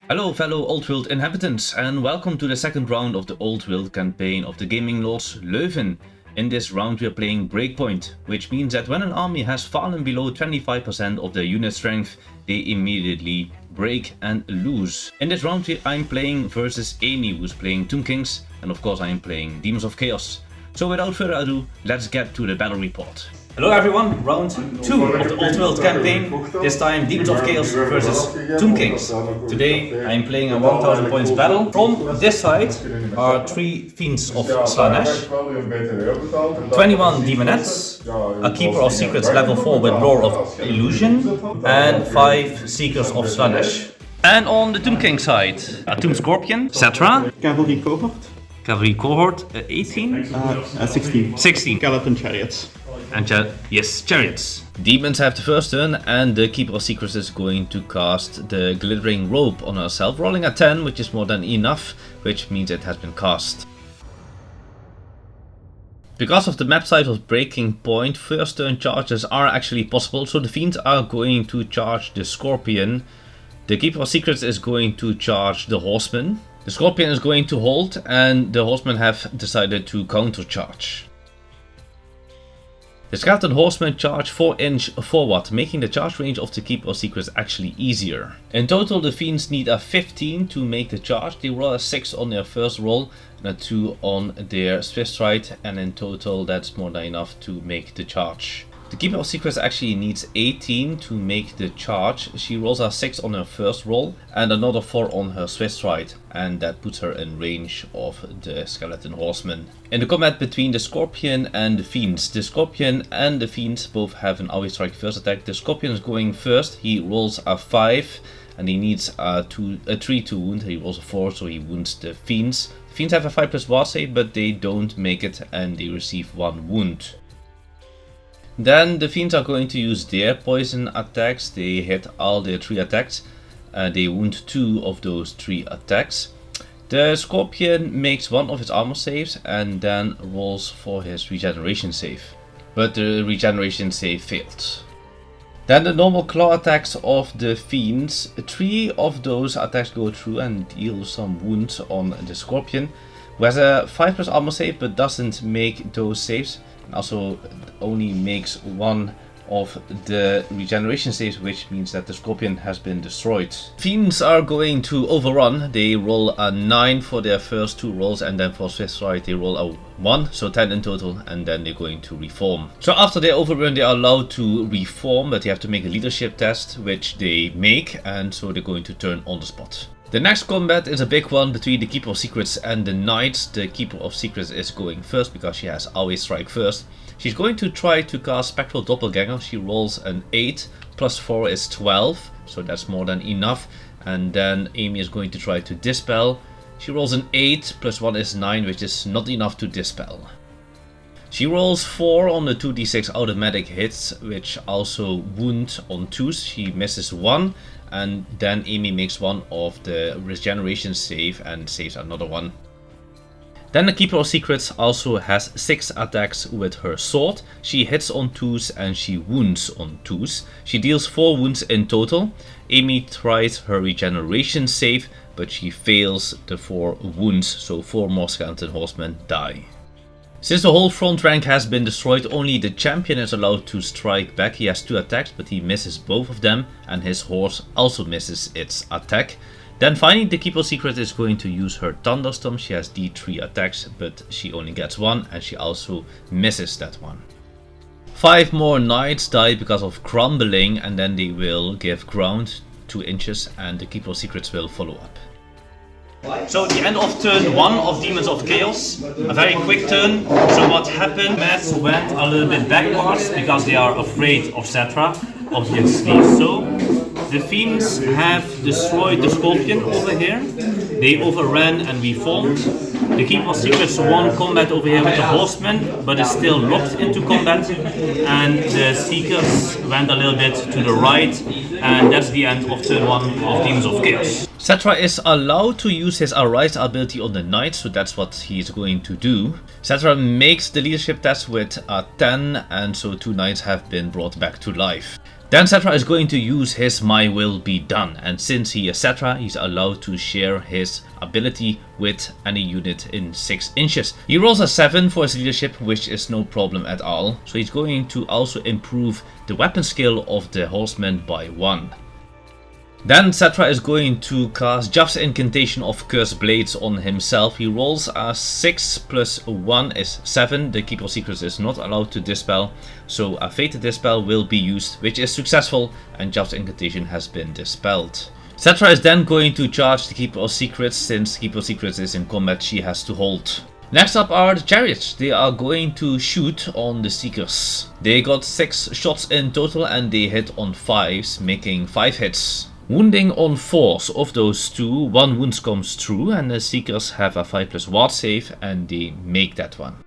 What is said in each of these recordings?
Hello fellow Old World inhabitants, and welcome to the second round of the Old World campaign of the gaming Lords Leuven. In this round we are playing Breakpoint, which means that when an army has fallen below 25% of their unit strength, they immediately break and lose. In this round I'm playing versus Amy, who's playing Tomb Kings, and of course I'm playing Demons of Chaos. So without further ado, let's get to the battle report. Hello everyone, round 2 of the Old World campaign, this time Demons of Chaos versus Tomb Kings. Today I'm playing a 1000 points battle. From this side are 3 Fiends of Slaanesh, 21 Demonettes, a Keeper of Secrets level 4 with Lore of Illusion, and 5 Seekers of Slaanesh. And on the Tomb King side, a Tomb Scorpion, Cetra, Cavalry cohort, 18? 16. 16. Skeleton chariots. And yes, chariots. Demons have the first turn, and the Keeper of Secrets is going to cast the Glittering Robe on herself, rolling a 10, which is more than enough, which means it has been cast. Because of the map side of Breaking Point, first turn charges are actually possible, so the Fiends are going to charge the Scorpion. The Keeper of Secrets is going to charge the Horseman. The Scorpion is going to hold, and the Horsemen have decided to countercharge. The Skeleton Horsemen charge 4 inch forward, making the charge range of the Keeper of Secrets actually easier. In total, the Fiends need a 15 to make the charge. They roll a 6 on their first roll and a 2 on their Swift Stride, and in total that's more than enough to make the charge. The Keeper of Secrets actually needs 18 to make the charge. She rolls a 6 on her first roll and another 4 on her Swift Stride, and that puts her in range of the Skeleton Horseman. In the combat between the Scorpion and the Fiends, the Scorpion and the Fiends both have an AoE strike first attack. The Scorpion is going first. He rolls a 5 and he needs a 3 to wound. He rolls a 4, so he wounds the Fiends. The Fiends have a 5+ war save, but they don't make it and they receive 1 wound. Then the Fiends are going to use their poison attacks. They hit all their 3 attacks. They wound 2 of those 3 attacks. The Scorpion makes 1 of his armor saves and then rolls for his regeneration save. But the regeneration save failed. Then the normal claw attacks of the Fiends. 3 of those attacks go through and deal some wounds on the Scorpion, who has a 5+ armor save but doesn't make those saves. And also only makes 1 of the regeneration saves, which means that the Scorpion has been destroyed. Fiends are going to overrun. They roll a 9 for their first 2 rolls, and then for Swift Stride they roll a 1, so 10 in total, and then they're going to reform. So after they overrun, they are allowed to reform, but they have to make a leadership test, which they make, and so they're going to turn on the spot. The next combat is a big one between the Keeper of Secrets and the Knights. The Keeper of Secrets is going first because she has AoE strike first. She's going to try to cast Spectral Doppelganger. She rolls an 8, plus 4 is 12, so that's more than enough. And then Amy is going to try to Dispel. She rolls an 8, plus 1 is 9, which is not enough to Dispel. She rolls 4 on the 2d6 automatic hits, which also wound on 2s. She misses 1, and then Amy makes 1 of the regeneration save and saves another 1. Then the Keeper of Secrets also has 6 attacks with her sword. She hits on 2s and she wounds on 2s. She deals 4 wounds in total. Amy tries her regeneration save, but she fails the 4 wounds, so 4 more Skeleton Horsemen die. Since the whole front rank has been destroyed, only the champion is allowed to strike back. He has 2 attacks, but he misses both of them, and his horse also misses its attack. Then finally the Keeper of Secrets is going to use her Thunderstorm. She has D3 attacks, but she only gets 1, and she also misses that one. 5 more Knights die because of crumbling, and then they will give ground 2 inches, and the Keeper of Secrets will follow up. So the end of turn 1 of Demons of Chaos, a very quick turn. So what happened? Mets went a little bit backwards because they are afraid of Cetra, obviously so. The Fiends have destroyed the Scorpion over here. They overran and reformed. The Keeper of Secrets won combat over here with the Horsemen, but is still locked into combat. And the Seekers went a little bit to the right, and that's the end of turn 1 of Demons of Chaos. Cetra is allowed to use his Arise ability on the Knight, so that's what he is going to do. Cetra makes the leadership test with a 10, and so 2 Knights have been brought back to life. Then Cetra is going to use his My Will Be Done, and since he is Cetra, he's allowed to share his ability with any unit in 6 inches. He rolls a 7 for his leadership, which is no problem at all. So he's going to also improve the weapon skill of the horsemen by 1. Then Cetra is going to cast Jeff's Incantation of Cursed Blades on himself. He rolls a 6 plus 1 is 7. The Keeper of Secrets is not allowed to dispel, so a Fated Dispel will be used, which is successful, and Jeff's Incantation has been dispelled. Cetra is then going to charge the Keeper of Secrets. Since Keeper of Secrets is in combat, she has to hold. Next up are the chariots. They are going to shoot on the Seekers. They got 6 shots in total and they hit on 5s, making 5 hits. Wounding on 4s. Of those 2, 1 wound comes through, and the Seekers have a 5 plus ward save and they make that one.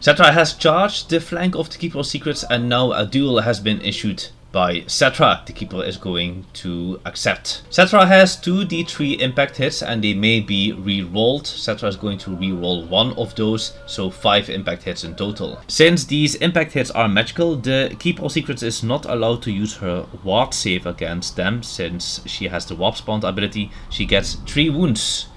Cetra has charged the flank of the Keeper of Secrets, and now a duel has been issued by Cetra. The Keeper is going to accept. Cetra has 2 d3 impact hits and they may be re-rolled. Cetra is going to re-roll 1 of those, so 5 impact hits in total. Since these impact hits are magical, the Keeper of Secrets is not allowed to use her ward save against them. Since she has the Warp Spawn ability, she gets 3 wounds.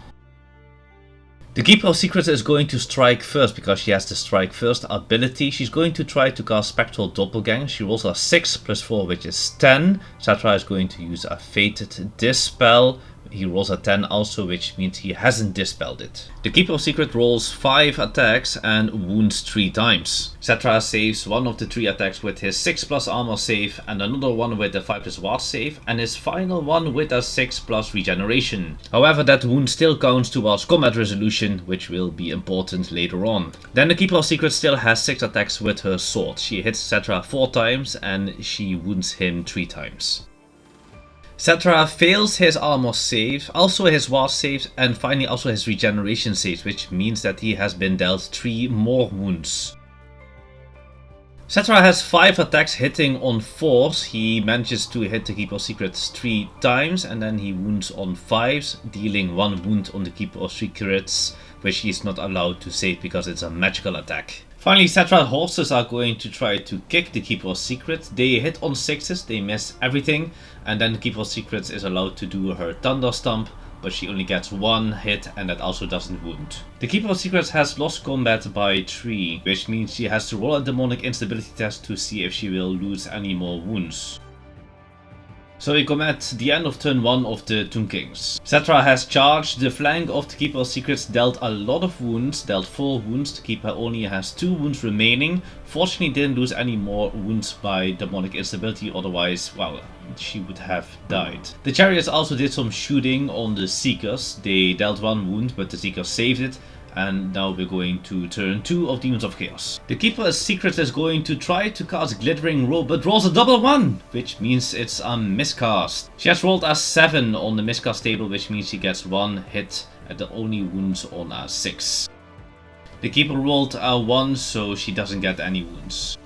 The Keeper of Secrets is going to strike first because she has the strike first ability. She's going to try to cast Spectral Doppelganger. She rolls a 6 plus 4, which is 10. Cetra is going to use a Fated Dispel. He rolls a 10 also, which means he hasn't dispelled it. The Keeper of Secret rolls 5 attacks and wounds 3 times. Cetra saves 1 of the 3 attacks with his 6 plus armor save, and another one with a 5 plus ward save, and his final one with a 6 plus regeneration. However, that wound still counts towards combat resolution, which will be important later on. Then the Keeper of Secret still has 6 attacks with her sword. She hits Cetra 4 times and she wounds him 3 times. Cetra fails his armor save, also his ward saves, and finally also his regeneration saves, which means that he has been dealt 3 more wounds. Cetra has 5 attacks hitting on 4s. He manages to hit the Keeper of Secrets 3 times, and then he wounds on 5s, dealing 1 wound on the Keeper of Secrets, which he is not allowed to save because it's a magical attack. Finally, Cetra's horses are going to try to kick the Keeper of Secrets. They hit on 6s, they miss everything, and then the Keeper of Secrets is allowed to do her Thunder Stomp, but she only gets 1 hit and that also doesn't wound. The Keeper of Secrets has lost combat by 3, which means she has to roll a demonic instability test to see if she will lose any more wounds. So we come at the end of turn 1 of the Tomb Kings. Cetra has charged the flank of the Keeper of Secrets, dealt a lot of wounds, dealt 4 wounds. The Keeper only has 2 wounds remaining. Fortunately didn't lose any more wounds by demonic instability, otherwise, well, she would have died. The Chariots also did some shooting on the Seekers. They dealt 1 wound, but the Seekers saved it. And now we're going to turn 2 of Demons of Chaos. The Keeper of Secrets is going to try to cast Glittering Robe, but rolls a double 1, which means it's a miscast. She has rolled a 7 on the miscast table, which means she gets 1 hit at the only wounds on a 6. The Keeper rolled a 1, so she doesn't get any wounds.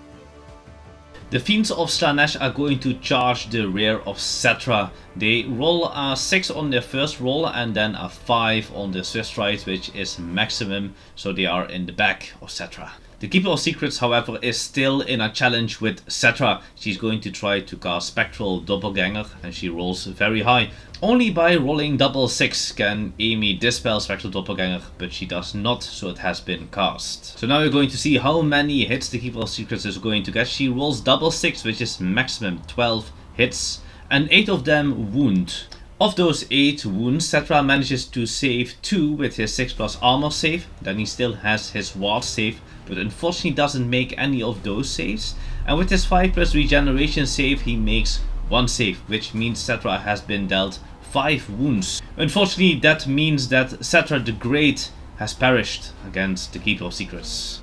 The Fiends of Slanesh are going to charge the rear of Cetra. They roll a 6 on their first roll and then a 5 on the Swift Stride, which is maximum, so they are in the back of Cetra. The Keeper of Secrets, however, is still in a challenge with Cetra. She's going to try to cast Spectral Doppelganger and she rolls very high. Only by rolling double 6 can Amy dispel Spectral Doppelganger, but she does not, so it has been cast. So now we're going to see how many hits the Keeper of Secrets is going to get. She rolls double 6, which is maximum 12 hits, and 8 of them wound. Of those 8 wounds, Cetra manages to save 2 with his 6 plus armor save. Then he still has his ward save, but unfortunately doesn't make any of those saves. And with his 5 plus regeneration save, he makes 1 save, which means Cetra has been dealt 5 wounds. Unfortunately, that means that Cetra the Great has perished against the Keeper of Secrets.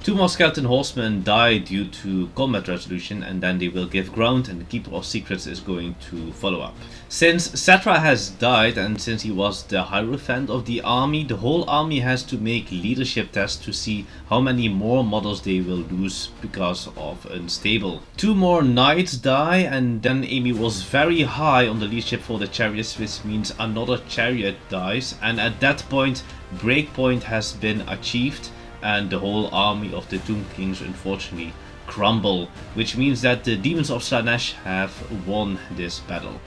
2 more skeleton horsemen die due to combat resolution, and then they will give ground and the Keeper of Secrets is going to follow up. Since Cetra has died and since he was the Hierophant of the army, the whole army has to make leadership tests to see how many more models they will lose because of unstable. 2 more knights die, and then Amy was very high on the leadership for the chariots, which means another chariot dies, and at that point breakpoint has been achieved. And the whole army of the Tomb Kings unfortunately crumble, which means that the Demons of Slaanesh have won this battle.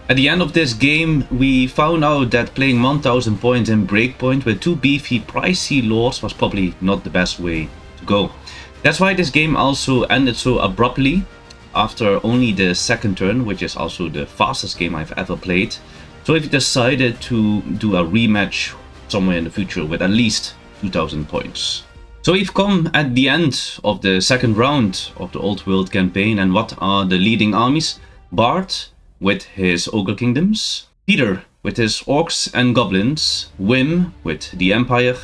At the end of this game, we found out that playing 1000 points in Breakpoint with 2 beefy pricey lords was probably not the best way to go. That's why this game also ended so abruptly after only the second turn, which is also the fastest game I've ever played. So we've decided to do a rematch somewhere in the future with at least 2000 points. So we've come at the end of the second round of the Old World campaign, and what are the leading armies? Bart with his Ogre Kingdoms, Peter with his Orcs and Goblins, Wim with the Empire,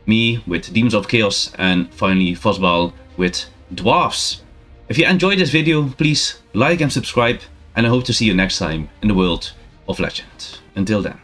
me with Demons of Chaos, and finally Vosbal with Dwarves. If you enjoyed this video, please like and subscribe, and I hope to see you next time in the World of Legend. Until then.